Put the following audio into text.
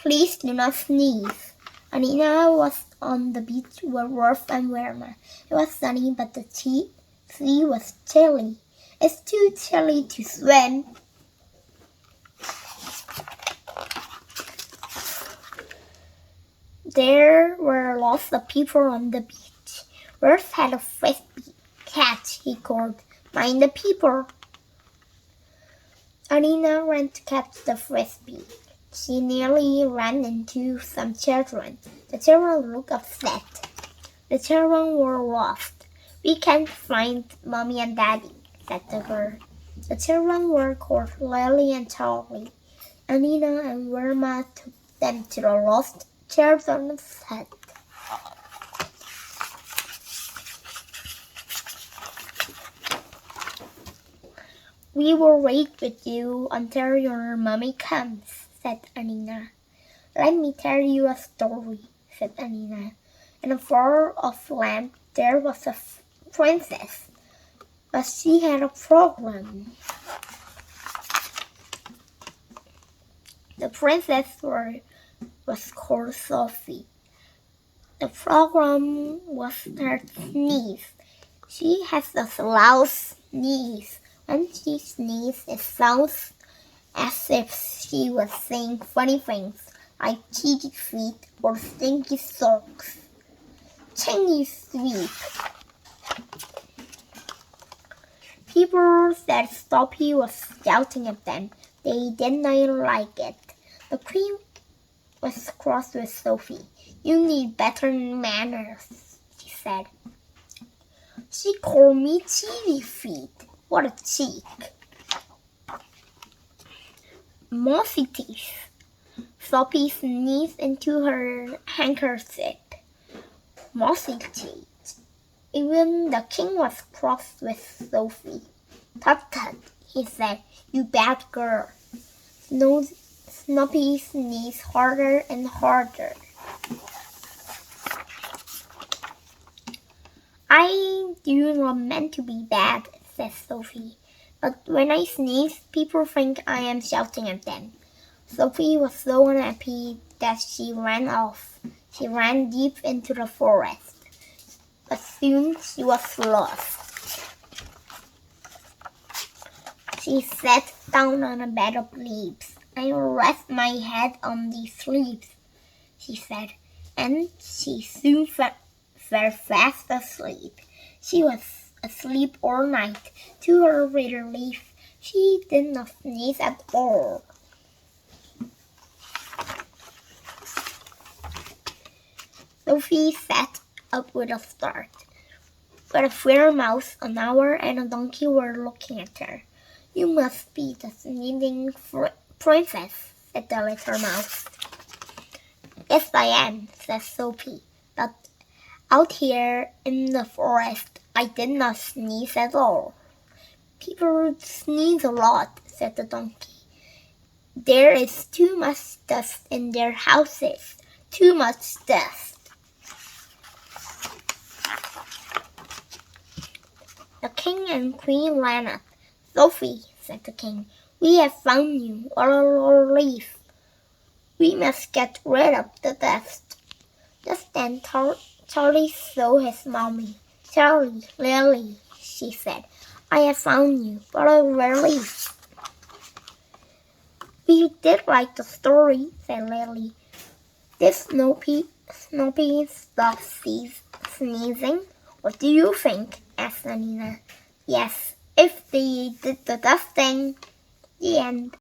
Please do not sneeze. Anina was on the beach with Worf and Werner. It was sunny, but the sea was chilly. It's too chilly to swim. There were lots of people on the beach. Worf had a frisbee. Catch, he called. Mind the people. Anina ran to catch the frisbee. She nearly ran into some children. The children looked upset. The children were lost. We can't find Mommy and Daddy, said the girl. The children were called Lily and Charlie. Anina and Wilma took them to the lost children's hut. We will wait with you until your mommy comes, said Anina. Let me tell you a story, said Anina. In a far off land there was a princess, but she had a problem. The princess was called Sophie. The problem was her sneeze. She has a loud sneeze. When she sneezes, it sounds as if she was saying funny things like cheeky feet or stinky socks. Chimney sweep. People said Sophie was shouting at them. They did not like it. The queen was cross with Sophie. You need better manners, she said. She called me cheeky feet. What a cheek. Mossy teeth. Sophie sneezed into her handkerchief. Mossy teeth. Even the king was cross with Sophie. Tut tut, he said, you bad girl. Snoopy sneezed harder and harder. I do not mean to be bad, said Sophie, but when I sneeze, people think I am shouting at them. Sophie was so unhappy that she ran off. She ran deep into the forest, but soon she was lost. She sat down on a bed of leaves. I will rest my head on these leaves, she said, and she soon fell fast asleep. She was asleep all night. To her relief, she did not sneeze at all. Sophie sat up with a start. But a fair mouse, an owl, and a donkey were looking at her. You must be the sneezing princess, said the little mouse. Yes, I am, said Sophie. But out here in the forest, I did not sneeze at all. People sneeze a lot, said the donkey. There is too much dust in their houses. Too much dust. The king and queen ran up. Sophie, said the king, we have found you. What a relief. We must get rid of the dust. Just then Charlie saw his mommy. Charlie, Lily, she said, I have found you. What a relief. We did like the story, said Lily. Did Snoopy stop sneezing? What do you think? Asked Anina. Yes, if they did the dusting. The end.